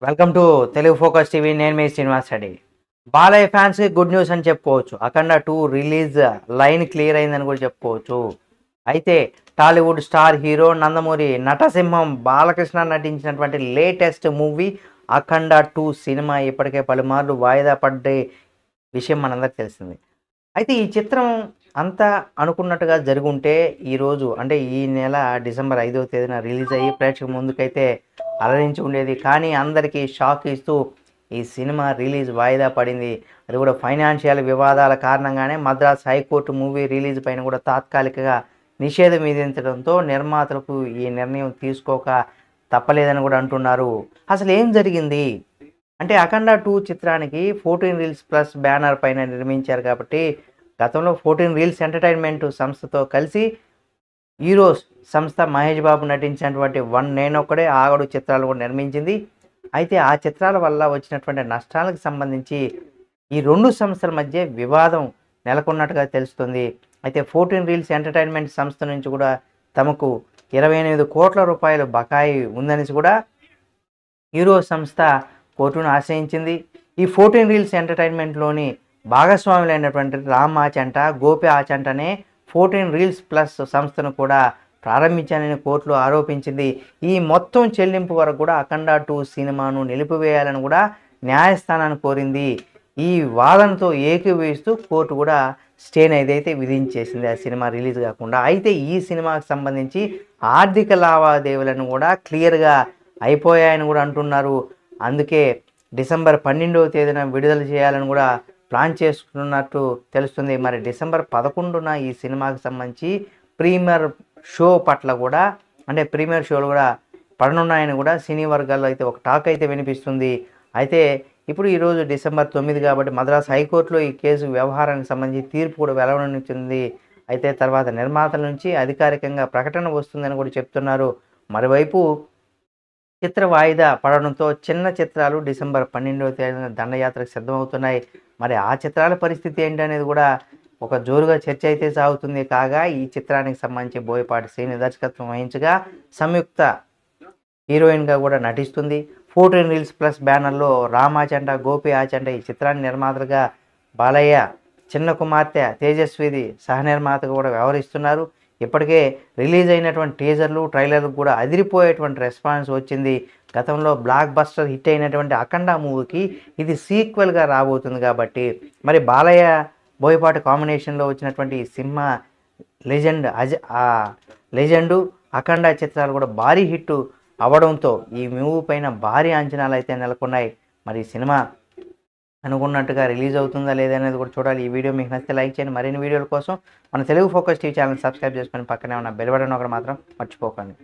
Welcome to Telugu focus TV. నేను మీ శ్రీనివాస్ రెడ్డి. బాలయ్య ఫ్యాన్స్కి good news అని చెప్పుకోవచ్చు. అఖండ 2 రిలీజ్ లైన్ క్లియర్ అయిందని కూడా చెప్పుకోవచ్చు. అయితే టాలీవుడ్ స్టార్ హీరో నందమూరి నటసింహం బాలకృష్ణ నటించినటువంటి లేటెస్ట్ మూవీ అఖండ 2 సినిమా ఇప్పటికే పలుమార్లు వాయిదా పడ్డే విషయం మనందరికీ తెలిసింది. అయితే ఈ చిత్రం అంతా అనుకున్నట్టుగా జరుగుంటే ఈరోజు అంటే ఈ నెల డిసెంబర్ 5వ తేదీన రిలీజ్ అయ్యి ప్రేక్షకుల ముందుకైతే అలరించి ఉండేది. కానీ అందరికీ షాక్ ఇస్తూ ఈ సినిమా రిలీజ్ వాయిదా పడింది. అది కూడా ఫైనాన్షియల్ వివాదాల కారణంగానే మద్రాస్ హైకోర్టు మూవీ రిలీజ్ పైన కూడా తాత్కాలికంగా నిషేధం విధించడంతో నిర్మాతలకు ఈ నిర్ణయం తీసుకోక తప్పలేదని కూడా అంటున్నారు. అసలు ఏం జరిగింది అంటే అఖండ 2 చిత్రానికి 14 రీల్స్ ప్లస్ బ్యానర్ పైన నిర్మించారు కాబట్టి గతంలో 14 రీల్స్ ఎంటర్టైన్మెంట్ సంస్థతో కలిసి హీరోస్ సంస్థ మహేష్ బాబు నటించినటువంటి 1 నేనొక్కడే ఆగడు చిత్రాలు కూడా నిర్మించింది. అయితే ఆ చిత్రాల వల్ల వచ్చినటువంటి నష్టాలకు సంబంధించి ఈ 2 సంస్థల మధ్య వివాదం నెలకొన్నట్టుగా తెలుస్తుంది. అయితే 14 రీల్స్ ఎంటర్టైన్మెంట్ సంస్థ నుంచి కూడా తమకు 28 కోట్ల రూపాయలు బకాయి ఉందని కూడా హీరో సంస్థ కోర్టును ఆశ్రయించింది. ఈ 14 రీల్స్ ఎంటర్టైన్మెంట్లోని భాగస్వాములైనటువంటి రామ్ ఆచంట, గోపి ఆచంటనే 14 రీల్స్ ప్లస్ సంస్థను కూడా ప్రారంభించానని కోర్టులో ఆరోపించింది. ఈ మొత్తం చెల్లింపు వరకు కూడా అఖండ 2 సినిమాను నిలిపివేయాలని కూడా న్యాయస్థానాన్ని కోరింది. ఈ వాదనతో ఏకీభవిస్తూ కోర్టు కూడా స్టేని ఏదైతే విధించేసింది ఆ సినిమా రిలీజ్ కాకుండా. అయితే ఈ సినిమాకు సంబంధించి ఆర్థిక లావాదేవీలను కూడా క్లియర్గా అయిపోయాయని కూడా అంటున్నారు. అందుకే డిసెంబర్ 12వ తేదీన విడుదల చేయాలని కూడా ప్లాన్ చేసుకున్నట్టు తెలుస్తుంది. మరి డిసెంబర్ 11న ఈ సినిమాకి సంబంధించి ప్రీమియర్ షో పట్ల కూడా అంటే ప్రీమియర్ షోలు కూడా పడనున్నాయని కూడా సినీ వర్గాల్లో అయితే ఒక టాక్ అయితే వినిపిస్తుంది. అయితే ఇప్పుడు ఈరోజు డిసెంబర్ 9 కాబట్టి మద్రాస్ హైకోర్టులో ఈ కేసు వ్యవహారానికి సంబంధించి తీర్పు కూడా వెలువడనుంది. అయితే తర్వాత నిర్మాతల నుంచి అధికారికంగా ప్రకటన వస్తుందని కూడా చెప్తున్నారు. మరోవైపు చిత్ర వాయిదా పడడంతో చిన్న చిత్రాలు డిసెంబర్ 12వ తేదీన దండయాత్రకు సిద్ధమవుతున్నాయి. మరి ఆ చిత్రాల పరిస్థితి ఏంటనేది కూడా ఒక జోరుగా చర్చ అయితే సాగుతుంది. కాగా ఈ చిత్రానికి సంబంధించి బోయపాటి శ్రీని దర్శకత్వం వహించగా సంయుక్త హీరోయిన్గా కూడా నటిస్తుంది. 14 రీల్స్ ప్లస్ బ్యానర్లో రామ్ ఆచంట, గోపి ఆచంట ఈ చిత్రాన్ని నిర్మాతలుగా, బాలయ్య చిన్న కుమార్తె తేజస్విది సహనిర్మాతగా కూడా వ్యవహరిస్తున్నారు. ఇప్పటికే రిలీజ్ అయినటువంటి టీజర్లు, ట్రైలర్లు కూడా అదిరిపోయేటువంటి రెస్పాన్స్ వచ్చింది. గతంలో బ్లాక్ బస్టర్ హిట్ అయినటువంటి అఖండ మూవీకి ఇది సీక్వెల్గా రాబోతుంది కాబట్టి మరి బాలయ్య బోయపాటి కాంబినేషన్లో వచ్చినటువంటి ఈ సినిమా లెజెండు అఖండ చిత్రాలు కూడా భారీ హిట్ అవ్వడంతో ఈ మూవీ పైన భారీ అంచనాలు అయితే నెలకొన్నాయి. మరి ఈ సినిమా అనుకున్నట్టుగా రిలీజ్ అవుతుందా లేదా అనేది కూడా చూడాలి. ఈ వీడియో మీకు నచ్చితే లైక్ చేయండి. మరిన్ని వీడియోల కోసం మన Telugu focus TV channel subscribe చేసుకొని పక్కనే ఉన్న బెల్ బటన్ ఒకటి మాత్రం మర్చిపోకండి.